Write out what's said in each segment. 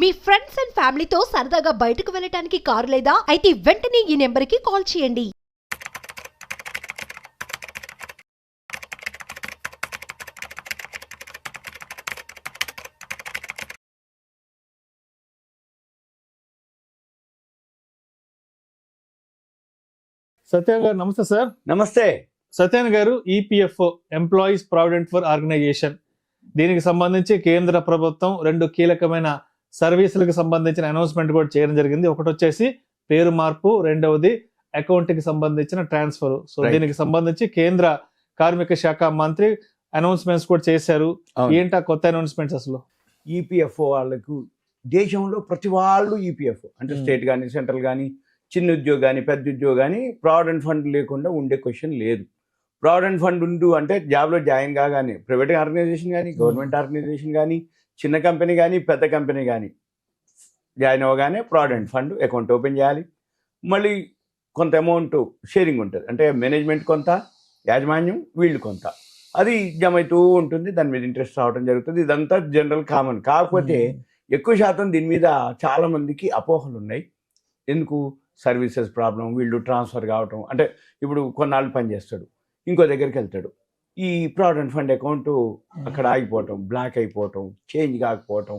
Me friends and ఫ్యామిలీతో సరదాగా బయటకు వెళ్ళటానికి కారు లేదా అయితే వెంటనే ఈ నెంబర్కి కాల్ చేయండి. సత్య గారు నమస్తే సార్. నమస్తే. Satyan garu, EPFO employees provident ఫర్ ఆర్గనైజేషన్, దీనికి సంబంధించి కేంద్ర ప్రభుత్వం రెండు కీలకమైన సర్వీసులకు సంబంధించిన అనౌన్స్మెంట్ కూడా చేయడం జరిగింది. ఒకటి వచ్చేసి పేరు మార్పు, రెండవది అకౌంట్ కి సంబంధించిన ట్రాన్స్ఫర్. సో దీనికి సంబంధించి కేంద్ర కార్మిక శాఖ మంత్రి అనౌన్స్మెంట్స్ కూడా చేశారు. ఏంటా కొత్త అనౌన్స్మెంట్స్? అసలు ఈపీఎఫ్ఓ వాళ్ళకు దేశంలో ప్రతి వాళ్ళు ఈపీఎఫ్ఓ అంటే స్టేట్ కానీ సెంట్రల్ కానీ చిన్న ఉద్యోగం కానీ పెద్ద ఉద్యోగం కానీ ప్రావిడెంట్ ఫండ్ లేకుండా ఉండే క్వశ్చన్ లేదు. ప్రావిడెంట్ ఫండ్ ఉండు అంటే జాబ్లో జాయిన్ కాగానే ప్రైవేట్ ఆర్గనైజేషన్ కానీ గవర్నమెంట్ ఆర్గనైజేషన్ కానీ చిన్న కంపెనీ కానీ పెద్ద కంపెనీ కానీ జాయిన్ అవ్వగానే ప్రావిడెంట్ ఫండ్ అకౌంట్ ఓపెన్ చేయాలి. మళ్ళీ కొంత అమౌంట్ షేరింగ్ ఉంటుంది, అంటే మేనేజ్మెంట్ కొంత, యాజమాన్యం వీళ్ళు కొంత, అది జమ అవుతూ ఉంటుంది. దాని మీద ఇంట్రెస్ట్ రావడం జరుగుతుంది. ఇదంతా జనరల్ కామన్. కాకపోతే ఎక్కువ శాతం దీని మీద చాలామందికి అపోహలు ఉన్నాయి. ఎందుకు? సర్వీసెస్ ప్రాబ్లం, వీళ్ళు ట్రాన్స్ఫర్ కావటం. అంటే ఇప్పుడు కొన్నాళ్ళు పనిచేస్తాడు, ఇంకో దగ్గరికి వెళ్తాడు, ఈ ప్రావిడెంట్ ఫండ్ అకౌంట్ అక్కడ ఆగిపోవటం, బ్లాక్ అయిపోవటం, చేంజ్ కాకపోవటం,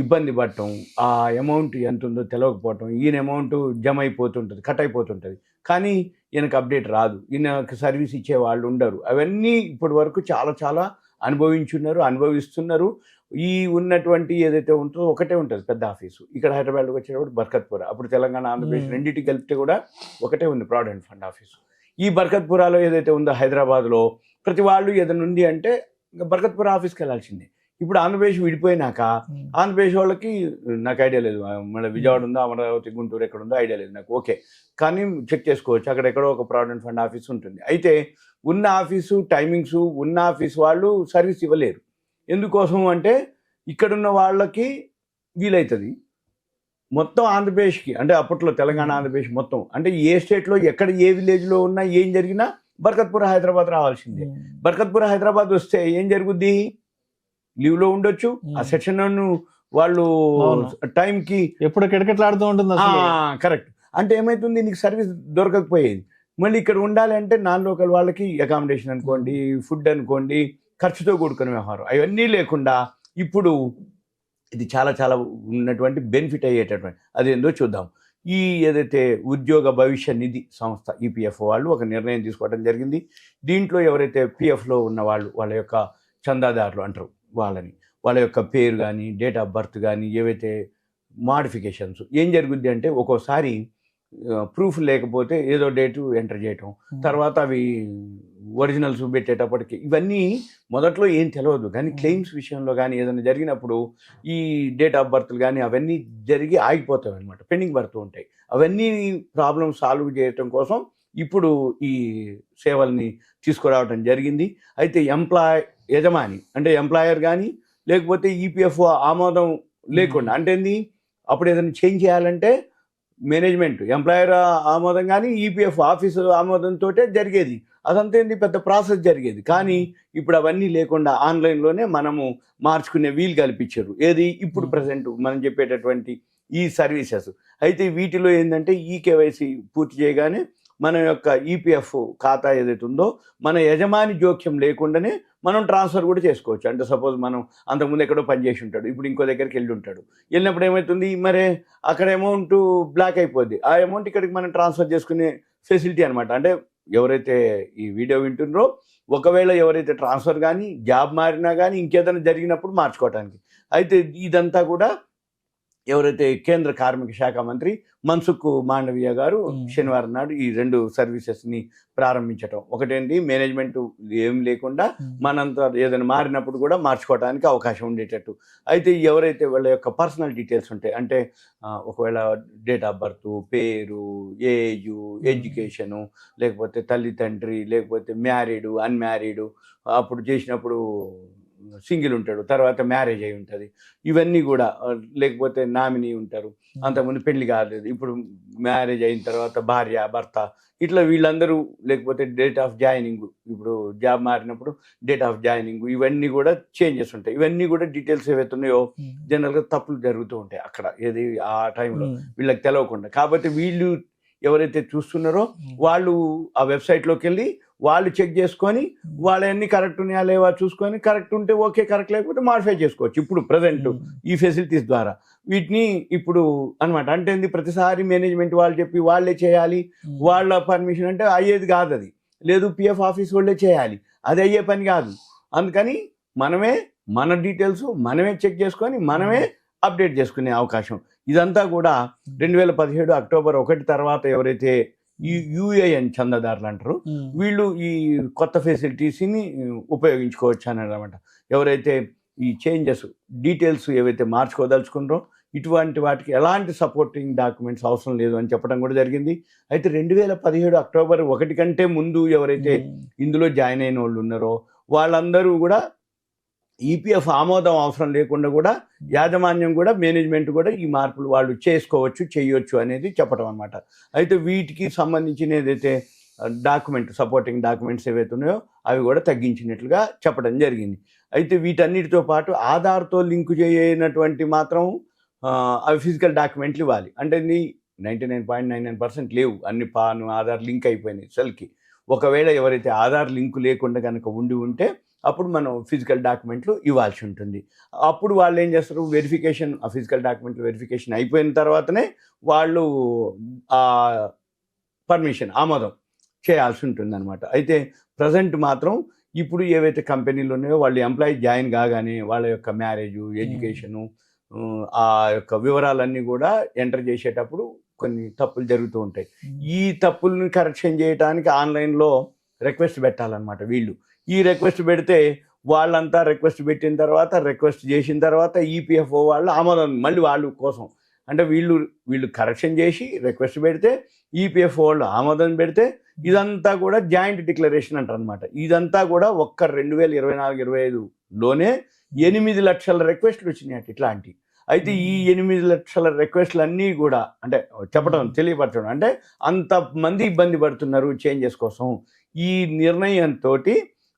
ఇబ్బంది పడటం, ఆ అమౌంట్ ఎంత ఉందో తెలియకపోవటం, ఈయన అమౌంట్ జమ అయిపోతుంటుంది, కట్ అయిపోతుంటుంది, కానీ ఈయనకు అప్డేట్ రాదు, ఈయనకు సర్వీస్ ఇచ్చే వాళ్ళు ఉండరు. అవన్నీ ఇప్పటి వరకు చాలా అనుభవిస్తున్నారు. ఈ ఉన్నటువంటి ఏదైతే ఉంటుందో ఒకటే ఉంటుంది పెద్ద ఆఫీసు. ఇక్కడ హైదరాబాద్కి వచ్చేటప్పుడు బర్కత్పుర, అప్పుడు తెలంగాణ ఆంధ్రప్రదేశ్ రెండింటికి కలిపితే కూడా ఒకటే ఉంది ప్రావిడెంట్ ఫండ్ ఆఫీసు. ఈ బర్కత్పురాలో ఏదైతే ఉందో హైదరాబాద్లో ప్రతి వాళ్ళు ఏదైనా ఉంది అంటే ఇంకా బర్కత్పుర ఆఫీస్కి వెళ్ళాల్సిందే. ఇప్పుడు ఆంధ్రప్రదేశ్ విడిపోయినాక ఆంధ్రప్రదేశ్ వాళ్ళకి నాకు ఐడియా లేదు, మన విజయవాడ ఉందో అమరావతి గుంటూరు ఎక్కడ ఉందో ఐడియా లేదు నాకు. ఓకే, కానీ చెక్ చేసుకోవచ్చు, అక్కడెక్కడో ఒక ప్రావిడెంట్ ఫండ్ ఆఫీస్ ఉంటుంది. అయితే ఉన్న ఆఫీసు టైమింగ్స్ ఉన్న ఆఫీస్ వాళ్ళు సర్వీస్ ఇవ్వలేరు. ఎందుకోసం అంటే ఇక్కడున్న వాళ్ళకి వీలవుతుంది, మొత్తం ఆంధ్రప్రదేశ్కి అంటే అప్పట్లో తెలంగాణ ఆంధ్రప్రదేశ్ మొత్తం అంటే ఏ స్టేట్లో ఎక్కడ ఏ విలేజ్లో ఉన్నా ఏం జరిగినా బర్కత్పుర హైదరాబాద్ రావాల్సిందే. బర్కత్పుర హైదరాబాద్ వస్తే ఏం జరుగుద్ది? లీవ్లో ఉండొచ్చు, ఆ సెక్షన్ వాళ్ళు టైంకి ఎప్పుడు కిటకిటలాడుతూ ఉంటుంది. కరెక్ట్. అంటే ఏమవుతుంది, నీకు సర్వీస్ దొరకకపోయేది. మళ్ళీ ఇక్కడ ఉండాలి అంటే నాన్ లోకల్ వాళ్ళకి అకామిడేషన్ అనుకోండి, ఫుడ్ అనుకోండి, ఖర్చుతో కూడుకునే వ్యవహారం, అవన్నీ లేకుండా ఇప్పుడు ఇది చాలా ఉన్నటువంటి బెనిఫిట్ అయ్యేటటువంటి అది ఏందో చూద్దాం. ఈ ఏదైతే ఉద్యోగ భవిష్య నిధి సంస్థ ఈపీఎఫ్ఓ వాళ్ళు ఒక నిర్ణయం తీసుకోవడం జరిగింది. దీంట్లో ఎవరైతే పిఎఫ్లో ఉన్న వాళ్ళ యొక్క చందాదారులు అంటారు వాళ్ళ యొక్క పేరు కానీ డేట్ ఆఫ్ బర్త్ కానీ ఏవైతే మాడిఫికేషన్స్ ఏం జరుగుద్ది అంటే ఒక్కోసారి ప్రూఫ్ లేకపోతే ఏదో డేటు ఎంటర్ చేయటం, తర్వాత అవి ఒరిజినల్స్ పెట్టేటప్పటికి ఇవన్నీ మొదట్లో ఏం తెలియదు, కానీ క్లెయిమ్స్ విషయంలో కానీ ఏదైనా జరిగినప్పుడు ఈ డేట్ ఆఫ్ బర్త్లు కానీ అవన్నీ జరిగి ఆగిపోతాయి అనమాట, పెండింగ్ పడుతూ ఉంటాయి. అవన్నీ ప్రాబ్లమ్ సాల్వ్ చేయటం కోసం ఇప్పుడు ఈ సేవల్ని తీసుకురావడం జరిగింది. అయితే యజమాని అంటే ఎంప్లాయర్ కానీ లేకపోతే ఈపీఎఫ్ఓ ఆమోదం లేకుండా, అంటే ఏంది, అప్పుడు ఏదైనా చేంజ్ చేయాలంటే మేనేజ్మెంట్ ఎంప్లాయర్ ఆమోదం కానీ ఈపీఎఫ్ ఆఫీసు ఆమోదంతో జరిగేది. అదంతా ఏంది, పెద్ద ప్రాసెస్ జరిగేది. కానీ ఇప్పుడు అవన్నీ లేకుండా ఆన్లైన్లోనే మనము మార్చుకునే వీలు కల్పించారు. ఏది ఇప్పుడు ప్రజెంట్ మనం చెప్పేటటువంటి ఈ సర్వీసెస్. అయితే వీటిలో ఏంటంటే ఈ కేవైసీ పూర్తి చేయగానే మన యొక్క ఈపీఎఫ్ ఖాతా ఏదైతే ఉందో మన యజమాని జోక్యం లేకుండానే మనం ట్రాన్స్ఫర్ కూడా చేసుకోవచ్చు. అంటే సపోజ్ మనం అంతకుముందు ఎక్కడో పనిచేసి ఉంటాడు, ఇప్పుడు ఇంకో దగ్గరికి వెళ్ళి ఉంటాడు, వెళ్ళినప్పుడు ఏమవుతుంది, మరే అక్కడ అమౌంట్ బ్లాక్ అయిపోద్ది, ఆ అమౌంట్ ఇక్కడికి మనం ట్రాన్స్ఫర్ చేసుకునే ఫెసిలిటీ అనమాట. అంటే ఎవరైతే ఈ వీడియో వింటున్నారో ఒకవేళ ఎవరైతే ట్రాన్స్ఫర్ కానీ జాబ్ మారినా కానీ ఇంకేదైనా జరిగినప్పుడు మార్చుకోవడానికి. అయితే ఇదంతా కూడా ఎవరైతే కేంద్ర కార్మిక శాఖ మంత్రి మన్సుఖ్ మాండవీయ గారు శనివారం నాడు ఈ రెండు సర్వీసెస్ని ప్రారంభించటం. ఒకటేంటి, మేనేజ్మెంట్ ఏం లేకుండా మనంతా ఏదైనా మారినప్పుడు కూడా మార్చుకోవడానికి అవకాశం ఉండేటట్టు. అయితే ఎవరైతే వాళ్ళ యొక్క పర్సనల్ డీటెయిల్స్ ఉంటాయి, అంటే ఒకవేళ డేట్ ఆఫ్ బర్త్, పేరు, ఏజు, ఎడ్యుకేషను, లేకపోతే తల్లి తండ్రి, లేకపోతే మ్యారీడు, అన్మ్యారీడు, అప్పుడు చేసినప్పుడు సింగిల్ ఉంటాడు, తర్వాత మ్యారేజ్ అయి ఉంటుంది, ఇవన్నీ కూడా లేకపోతే నామినీ ఉంటారు, అంతకుముందు పెళ్లి కాలేదు, ఇప్పుడు మ్యారేజ్ అయిన తర్వాత భార్య భర్త ఇట్లా వీళ్ళందరూ, లేకపోతే డేట్ ఆఫ్ జాయినింగ్, ఇప్పుడు జాబ్ మారినప్పుడు డేట్ ఆఫ్ జాయినింగ్, ఇవన్నీ కూడా చేంజెస్ ఉంటాయి. ఇవన్నీ కూడా డీటెయిల్స్ ఏవైతే ఉన్నాయో జనరల్గా తప్పులు జరుగుతూ ఉంటాయి అక్కడ, ఏది ఆ టైంలో వీళ్ళకి తెలవకుండా. కాబట్టి వీళ్ళు ఎవరైతే చూస్తున్నారో వాళ్ళు ఆ వెబ్సైట్లోకి వెళ్ళి వాళ్ళు చెక్ చేసుకొని వాళ్ళన్నీ కరెక్ట్ ఉన్నాయా లేవా చూసుకొని, కరెక్ట్ ఉంటే ఓకే, కరెక్ట్ లేకపోతే మాడిఫై చేసుకోవచ్చు. ఇప్పుడు ప్రజెంట్ ఈ ఫెసిలిటీస్ ద్వారా వీటిని ఇప్పుడు అనమాట. అంటే ఏంది, ప్రతిసారి మేనేజ్మెంట్ వాళ్ళు చెప్పి వాళ్ళే చేయాలి, వాళ్ళ పర్మిషన్ అంటే అయ్యేది కాదు. అది లేదు, పిఎఫ్ ఆఫీస్ వాళ్ళే చేయాలి, అది అయ్యే పని కాదు. అందుకని మనమే మన డీటెయిల్స్ మనమే చెక్ చేసుకొని మనమే అప్డేట్ చేసుకునే అవకాశం. ఇదంతా కూడా 2017 అక్టోబర్ 1 తర్వాత ఎవరైతే ఈ యూఏఎన్ చందాదారులు అంటారు, వీళ్ళు ఈ కొత్త ఫెసిలిటీస్ని ఉపయోగించుకోవచ్చు అని అనమాట. ఎవరైతే ఈ చేంజెస్ డీటెయిల్స్ ఏవైతే మార్చుకోదలుచుకున్నారో ఇటువంటి వాటికి ఎలాంటి సపోర్టింగ్ డాక్యుమెంట్స్ అవసరం లేదు అని చెప్పడం కూడా జరిగింది. అయితే 2017 అక్టోబర్ 1 కంటే ముందు ఎవరైతే ఇందులో జాయిన్ అయిన వాళ్ళు ఉన్నారో వాళ్ళందరూ కూడా ఈపీఎఫ్ ఆమోదం అవసరం లేకుండా కూడా యాజమాన్యం కూడా మేనేజ్మెంట్ కూడా ఈ మార్పులు వాళ్ళు చేసుకోవచ్చు, చేయొచ్చు అనేది చెప్పడం అనమాట. అయితే వీటికి సంబంధించిన ఏదైతే డాక్యుమెంట్ సపోర్టింగ్ డాక్యుమెంట్స్ ఏవైతే ఉన్నాయో అవి కూడా తగ్గించినట్లుగా చెప్పడం జరిగింది. అయితే వీటన్నిటితో పాటు ఆధార్తో లింకు చేయనటువంటి మాత్రం అవి ఫిజికల్ డాక్యుమెంట్లు ఇవ్వాలి. అంటే 99.99% లేవు, అన్ని పాన్ ఆధార్ లింక్ అయిపోయినాయి సెల్కి. ఒకవేళ ఎవరైతే ఆధార్ లింకు లేకుండా కనుక ఉంటే అప్పుడు మనం ఫిజికల్ డాక్యుమెంట్లు ఇవ్వాల్సి ఉంటుంది. అప్పుడు వాళ్ళు ఏం చేస్తారు, వెరిఫికేషన్, ఆ ఫిజికల్ డాక్యుమెంట్లు వెరిఫికేషన్ అయిపోయిన తర్వాతనే వాళ్ళు ఆ పర్మిషన్ ఆమోదం చేయాల్సి ఉంటుంది అనమాట. అయితే ప్రజెంట్ మాత్రం ఇప్పుడు ఏవైతే కంపెనీలు ఉన్నాయో వాళ్ళు ఎంప్లాయీ జాయిన్ కాగానే వాళ్ళ యొక్క మ్యారేజు, ఎడ్యుకేషను, ఆ యొక్క వివరాలన్నీ కూడా ఎంటర్ చేసేటప్పుడు కొన్ని తప్పులు జరుగుతూ ఉంటాయి. ఈ తప్పుల్ని కరెక్షన్ చేయడానికి ఆన్లైన్లో రిక్వెస్ట్ పెట్టాలన్నమాట. వీళ్ళు ఈ రిక్వెస్ట్ పెడితే వాళ్ళంతా రిక్వెస్ట్ పెట్టిన తర్వాత, రిక్వెస్ట్ చేసిన తర్వాత ఈపీఎఫ్ఓ వాళ్ళు ఆమోదం, మళ్ళీ వాళ్ళు కోసం అంటే వీళ్ళు కరెక్షన్ చేసి రిక్వెస్ట్ పెడితే ఈపీఎఫ్ఓ వాళ్ళు ఆమోదం పెడితే ఇదంతా కూడా జాయింట్ డిక్లరేషన్ అంటారు అనమాట. ఇదంతా కూడా ఒక్క 2024-25లోనే 8 లక్షల రిక్వెస్ట్లు వచ్చినాయి ఇట్లాంటి. అయితే ఈ 8 లక్షల రిక్వెస్ట్లు అన్నీ కూడా అంటే తెలియపరచడం అంటే అంతమంది ఇబ్బంది పడుతున్నారు చేంజెస్ కోసం. ఈ నిర్ణయంతో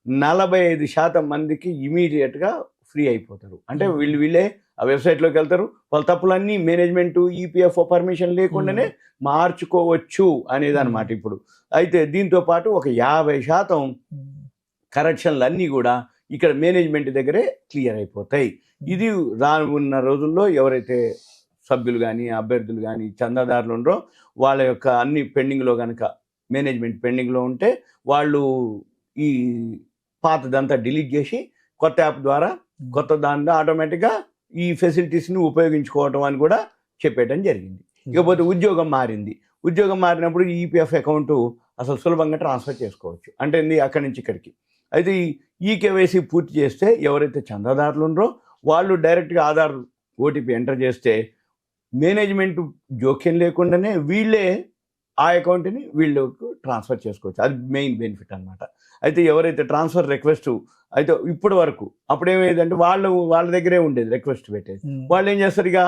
45% మందికి ఇమీడియట్గా ఫ్రీ అయిపోతారు. అంటే వీళ్ళే ఆ వెబ్సైట్లోకి వెళ్తారు, వాళ్ళ తప్పులన్నీ మేనేజ్మెంట్ ఈపీఎఫ్ఓ పర్మిషన్ లేకుండానే మార్చుకోవచ్చు అనేది అనమాట ఇప్పుడు. అయితే దీంతో పాటు ఒక 50% కరెక్షన్లు అన్నీ కూడా ఇక్కడ మేనేజ్మెంట్ దగ్గరే క్లియర్ అయిపోతాయి. ఇది రానున్న రోజుల్లో ఎవరైతే సభ్యులు కానీ అభ్యర్థులు కానీ చందాదారులు ఉన్నారో వాళ్ళ యొక్క అన్ని పెండింగ్లో కనుక మేనేజ్మెంట్ పెండింగ్లో ఉంటే వాళ్ళు ఈ పాతదంతా డిలీట్ చేసి కొత్త యాప్ ద్వారా కొత్త దాంట్లో ఆటోమేటిక్గా ఈ ఫెసిలిటీస్ని ఉపయోగించుకోవటం అని కూడా చెప్పేయడం జరిగింది. ఇకపోతే ఉద్యోగం మారినప్పుడు ఈపీఎఫ్ అకౌంట్ అసలు సులభంగా ట్రాన్స్ఫర్ చేసుకోవచ్చు. అంటే అక్కడి నుంచి ఇక్కడికి. అయితే ఈ కేవైసీ పూర్తి చేస్తే ఎవరైతే చందాదారులు ఉన్నారో వాళ్ళు డైరెక్ట్గా ఆధార్ ఓటీపీ ఎంటర్ చేస్తే మేనేజ్మెంట్ జోక్యం లేకుండానే వీళ్ళే ఆ అకౌంట్ని వీళ్ళకు ట్రాన్స్ఫర్ చేసుకోవచ్చు. అది మెయిన్ బెనిఫిట్ అనమాట. అయితే ఎవరైతే ట్రాన్స్ఫర్ రిక్వెస్ట్ అయితే ఇప్పటి వరకు అప్పుడేమైందంటే వాళ్ళ దగ్గరే ఉండేది రిక్వెస్ట్ పెట్టేది, వాళ్ళు ఏం చేస్తారు, ఇక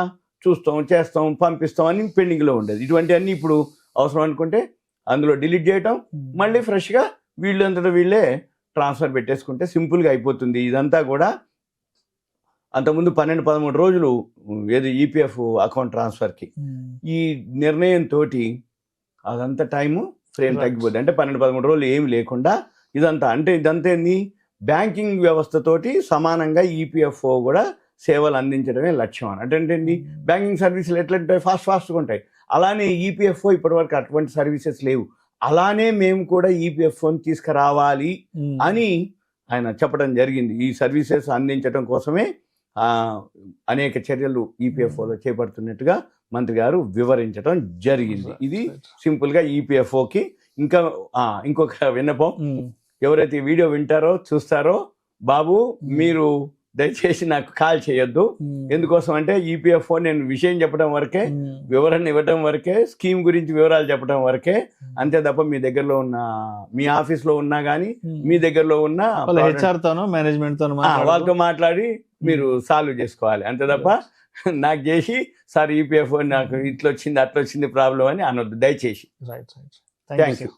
చూస్తాం, చేస్తాం, పంపిస్తాం అని పెండింగ్లో ఉండేది. ఇటువంటి అన్నీ ఇప్పుడు అవసరం అనుకుంటే అందులో డిలీట్ చేయటం, మళ్ళీ ఫ్రెష్గా వీళ్ళంతటా వీళ్ళే ట్రాన్స్ఫర్ పెట్టేసుకుంటే సింపుల్గా అయిపోతుంది. ఇదంతా కూడా అంతకుముందు 12-13 రోజులు ఏది ఈపీఎఫ్ అకౌంట్ ట్రాన్స్ఫర్కి. ఈ నిర్ణయంతో అదంతా టైము ఫ్రేమ్ తగ్గిపోతుంది. అంటే 12-13 రోజులు ఏమి లేకుండా ఇదంతా ఏంది, బ్యాంకింగ్ వ్యవస్థతోటి సమానంగా ఈపీఎఫ్ఓ కూడా సేవలు అందించడమే లక్ష్యం అని. అంటే ఏంటి, బ్యాంకింగ్ సర్వీసులు ఎట్లంటాయి, ఫాస్ట్గా ఉంటాయి. అలానే ఈపీఎఫ్ఓ ఇప్పటివరకు అటువంటి సర్వీసెస్ లేవు. అలానే మేము కూడా ఈపీఎఫ్ఓని తీసుకురావాలి అని ఆయన చెప్పడం జరిగింది. ఈ సర్వీసెస్ అందించడం కోసమే అనేక చర్యలు ఈపీఎఫ్ఓలో చేపడుతున్నట్టుగా మంత్రి గారు వివరించడం జరిగింది. ఇది సింపుల్గా ఈపీఎఫ్ఓకి. ఇంకా ఇంకొక విన్నపం, ఎవరైతే వీడియో వింటారో చూస్తారో, బాబు మీరు దయచేసి నాకు కాల్ చేయొద్దు. ఎందుకోసం అంటే ఈపీఎఫ్ఓ నేను విషయం చెప్పడం వరకే, వివరణ ఇవ్వడం వరకే, స్కీమ్ గురించి వివరాలు చెప్పడం వరకే, అంతే తప్ప మీ దగ్గరలో ఉన్న మీ ఆఫీస్ లో ఉన్నా గానీ మీ దగ్గరలో ఉన్న హెచ్ఆర్ తోనో మేనేజ్మెంట్ తోనో వాళ్ళతో మాట్లాడి మీరు సాల్వ్ చేసుకోవాలి. అంతే తప్ప నాకు చేసి సార్ ఈపీఎఫ్ఓ నాకు ఇట్లా వచ్చింది అట్లా వచ్చింది ప్రాబ్లం అని అనొద్దు దయచేసి. రైట్. Thank you.